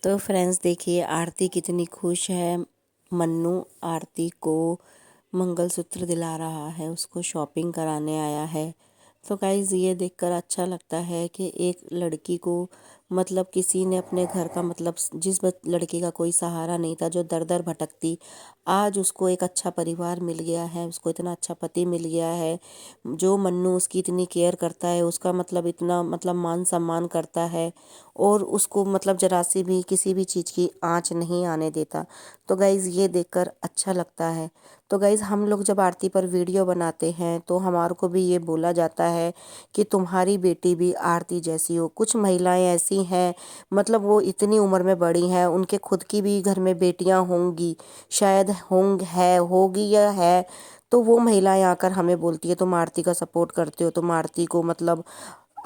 तो फ्रेंड्स देखिए आरती कितनी खुश है। मन्नू आरती को मंगलसूत्र दिला रहा है, उसको शॉपिंग कराने आया है। तो गाइज़ ये देखकर अच्छा लगता है कि एक लड़की को मतलब किसी ने अपने घर का मतलब जिस लड़की का कोई सहारा नहीं था, जो दर दर भटकती, आज उसको एक अच्छा परिवार मिल गया है, उसको इतना अच्छा पति मिल गया है जो मन्नू उसकी इतनी केयर करता है, उसका मतलब इतना मतलब मान सम्मान करता है और उसको मतलब जरा सी भी किसी भी चीज़ की आँच नहीं आने देता। तो गाइज़ ये देखकर अच्छा लगता है। तो गाइज़ हम लोग जब आरती पर वीडियो बनाते हैं तो हमारे को भी ये बोला जाता है कि तुम्हारी बेटी भी आरती जैसी हो। कुछ महिलाएं ऐसी हैं मतलब वो इतनी उम्र में बड़ी हैं, उनके खुद की भी घर में बेटियां होंगी, शायद है होगी या है। तो वो महिलाएं आकर हमें बोलती है तुम आरती का सपोर्ट करते हो, तुम आरती को मतलब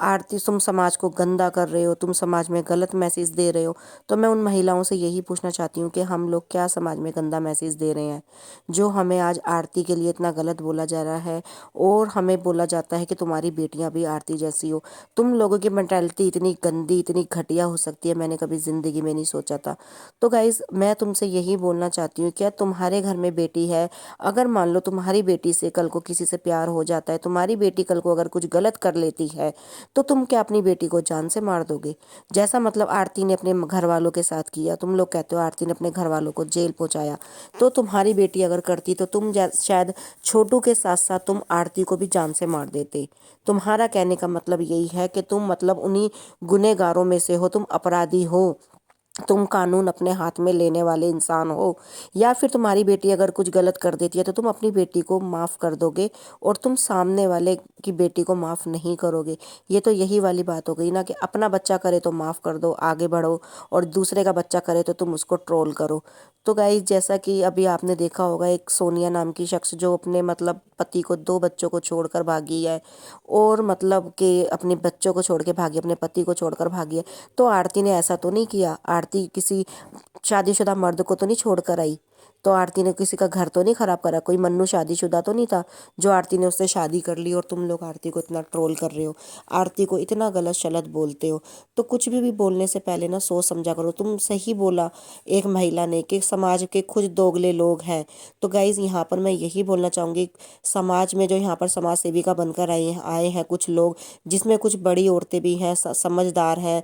आरती तुम समाज को गंदा कर रहे हो, तुम समाज में गलत मैसेज दे रहे हो। तो मैं उन महिलाओं से यही पूछना चाहती हूँ कि हम लोग क्या समाज में गंदा मैसेज दे रहे हैं जो हमें आज आरती के लिए इतना गलत बोला जा रहा है और हमें बोला जाता है कि तुम्हारी बेटियां भी आरती जैसी हो। तुम लोगों की मेंटालिटी इतनी गंदी इतनी घटिया हो सकती है, मैंने कभी ज़िंदगी में नहीं सोचा था। तो गाइज़ मैं तुमसे यही बोलना चाहती हूँ, क्या तुम्हारे घर में बेटी है, अगर मान लो तुम्हारी बेटी से कल को किसी से प्यार हो जाता है, तुम्हारी बेटी कल को अगर कुछ गलत कर लेती है, तो तुम क्या अपनी बेटी को जान से मार दोगे? जैसा मतलब आरती ने अपने घर वालों के साथ किया, तुम लोग कहते हो आरती ने अपने घर वालों को जेल पहुंचाया, तो तुम्हारी बेटी अगर करती तो तुम शायद छोटू के साथ साथ तुम आरती को भी जान से मार देते। तुम्हारा कहने का मतलब यही है कि तुम मतलब उन्हीं गुनहगारों में से हो, तुम अपराधी हो, तुम कानून अपने हाथ में लेने वाले इंसान हो। या फिर तुम्हारी बेटी अगर कुछ गलत कर देती है तो तुम अपनी बेटी को माफ़ कर दोगे और तुम सामने वाले की बेटी को माफ़ नहीं करोगे। ये तो यही वाली बात हो गई ना कि अपना बच्चा करे तो माफ़ कर दो, आगे बढ़ो, और दूसरे का बच्चा करे तो तुम उसको ट्रोल करो। तो गाइस जैसा कि अभी आपने देखा होगा, एक सोनिया नाम की शख्स जो अपने मतलब पति को, 2 बच्चों को छोड़कर भागी है और मतलब कि अपने बच्चों को छोड़ के भागी, अपने पति को छोड़कर भागी है। तो आरती ने ऐसा तो नहीं किया, आरती किसी शादीशुदा मर्द को तो नहीं छोड़ कर आई, तो आरती ने किसी का घर तो नहीं खराब करा, कोई मन्नू शादीशुदा तो नहीं था जो आरती ने उससे शादी कर ली। और तुम लोग आरती को इतना ट्रोल कर रहे हो, आरती को इतना गलत शलत बोलते हो। तो कुछ भी बोलने से पहले ना सोच समझा करो। तुम सही बोला एक महिला ने कि समाज के कुछ दोगले लोग हैं। तो गाइज यहाँ पर मैं यही बोलना चाहूँगी, समाज में जो यहाँ पर समाज सेविका बनकर आए हैं कुछ लोग, जिसमें कुछ बड़ी औरतें भी हैं, समझदार हैं,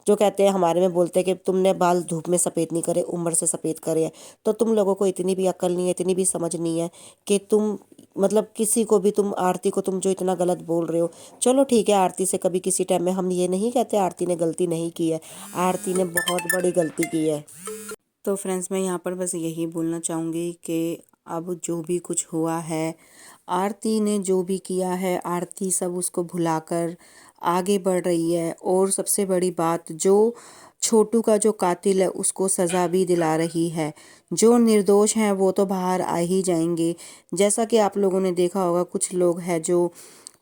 जो कहते हैं हमारे में बोलते हैं कि तुमने बाल धूप में सफ़ेद नहीं करे, उम्र से सफ़ेद करे हैं। तो तुम लोगों को इतनी भी अक्ल नहीं है, इतनी भी समझ नहीं है कि तुम मतलब किसी को भी, तुम आरती को तुम जो इतना गलत बोल रहे हो। चलो ठीक है, आरती से कभी किसी टाइम में हम ये नहीं कहते आरती ने गलती नहीं की है, आरती ने बहुत बड़ी गलती की है। तो फ्रेंड्स मैं यहाँ पर बस यही बोलना चाहूँगी कि अब जो भी कुछ हुआ है, आरती ने जो भी किया है, आरती सब उसको भुलाकर आगे बढ़ रही है। और सबसे बड़ी बात, जो छोटू का जो कातिल है उसको सज़ा भी दिला रही है। जो निर्दोष हैं वो तो बाहर आ ही जाएंगे। जैसा कि आप लोगों ने देखा होगा, कुछ लोग हैं जो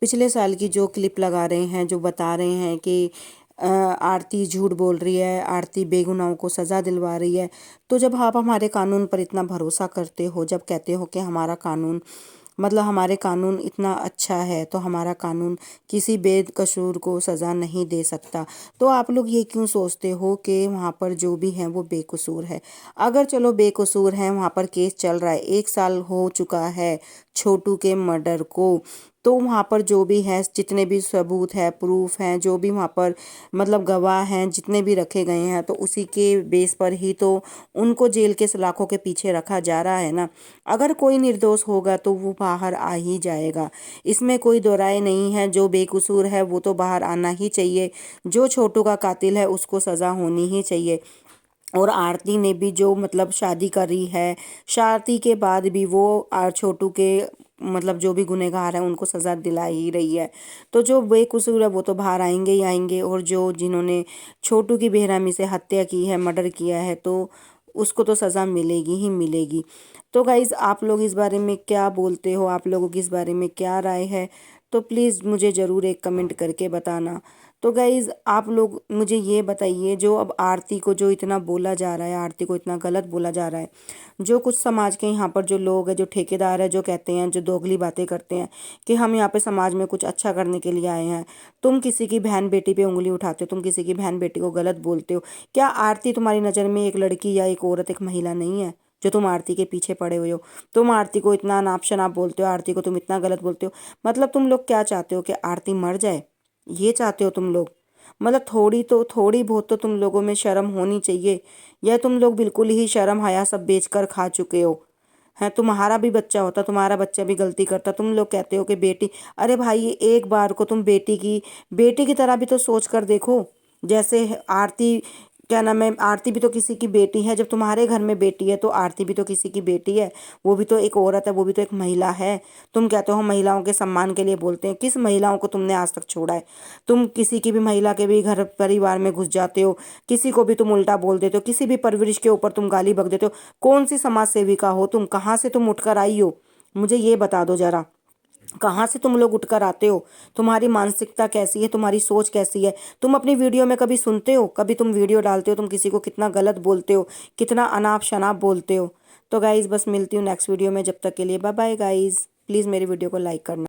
पिछले साल की जो क्लिप लगा रहे हैं, जो बता रहे हैं कि आरती झूठ बोल रही है, आरती बेगुनाहों को सज़ा दिलवा रही है। तो जब आप हमारे कानून पर इतना भरोसा करते हो, जब कहते हो कि हमारा कानून मतलब हमारे कानून इतना अच्छा है, तो हमारा कानून किसी बेकसूर को सज़ा नहीं दे सकता, तो आप लोग ये क्यों सोचते हो कि वहाँ पर जो भी हैं वो बेकसूर है? अगर चलो बेकसूर हैं, वहाँ पर केस चल रहा है, 1 साल हो चुका है छोटू के मर्डर को, तो वहाँ पर जो भी है, जितने भी सबूत है, प्रूफ हैं, जो भी वहाँ पर मतलब गवाह हैं, जितने भी रखे गए हैं, तो उसी के बेस पर ही तो उनको जेल के सलाखों के पीछे रखा जा रहा है ना। अगर कोई निर्दोष होगा तो वो बाहर आ ही जाएगा, इसमें कोई दो राय नहीं है। जो बेकसूर है वो तो बाहर आना ही चाहिए, जो छोटू का कातिल है उसको सज़ा होनी ही चाहिए। और आरती ने भी जो मतलब शादी करी है, शादी के बाद भी वो छोटू के मतलब जो भी गुनहगार हैं उनको सज़ा दिला ही रही है। तो जो बेकसूर है वो तो बाहर आएंगे ही आएंगे, और जो जिन्होंने छोटू की बेरहमी से हत्या की है, मर्डर किया है, तो उसको तो सज़ा मिलेगी ही मिलेगी। तो गाइज़ आप लोग इस बारे में क्या बोलते हो, आप लोगों की इस बारे में क्या राय है? तो प्लीज़ मुझे ज़रूर एक कमेंट करके बताना। तो गाइज़ आप लोग मुझे ये बताइए, जो अब आरती को जो इतना बोला जा रहा है, आरती को इतना गलत बोला जा रहा है, जो कुछ समाज के यहाँ पर जो लोग हैं, जो ठेकेदार है, जो कहते हैं, जो दोगली बातें करते हैं कि हम यहाँ पे समाज में कुछ अच्छा करने के लिए आए हैं, तुम किसी की बहन बेटी पे उंगली उठाते हो, तुम किसी की बहन बेटी को गलत बोलते हो। क्या आरती तुम्हारी नज़र में एक लड़की या एक औरत, एक महिला नहीं है, जो तुम आरती के पीछे पड़े हुए हो? तुम आरती को इतना नाप शनाप बोलते हो, आरती को तुम इतना गलत बोलते हो। मतलब तुम लोग क्या चाहते हो, कि आरती मर जाए? ये चाहते हो तुम लोग? मतलब थोड़ी बहुत तो तुम लोगों में शर्म होनी चाहिए, या तुम लोग बिल्कुल ही शर्म हया सब बेचकर खा चुके हो? है, तुम्हारा भी बच्चा होता, तुम्हारा बच्चा भी गलती करता, तुम लोग कहते हो कि बेटी। अरे भाई, ये एक बार को तुम बेटी की तरह भी तो सोच कर देखो। जैसे आरती, क्या नाम है, आरती भी तो किसी की बेटी है। जब तुम्हारे घर में बेटी है तो आरती भी तो किसी की बेटी है, वो भी तो एक औरत है, वो भी तो एक महिला है। तुम कहते हो हम महिलाओं के सम्मान के लिए बोलते हैं, किस महिलाओं को तुमने आज तक छोड़ा है? तुम किसी की भी महिला के भी घर परिवार में घुस जाते हो, किसी को भी तुम उल्टा बोल देते हो, किसी भी परवरिश के ऊपर तुम गाली बक देते हो। कौन सी समाज सेविका हो तुम? कहाँ से तुम उठकर आई हो? मुझे ये बता दो जरा, कहाँ से तुम लोग उठकर आते हो? तुम्हारी मानसिकता कैसी है, तुम्हारी सोच कैसी है? तुम अपनी वीडियो में कभी सुनते हो, कभी तुम वीडियो डालते हो, तुम किसी को कितना गलत बोलते हो, कितना अनाप शनाप बोलते हो? तो गाइज़ बस मिलती हूँ नेक्स्ट वीडियो में, जब तक के लिए बाय बाय गाइज़। प्लीज़ मेरी वीडियो को लाइक करना।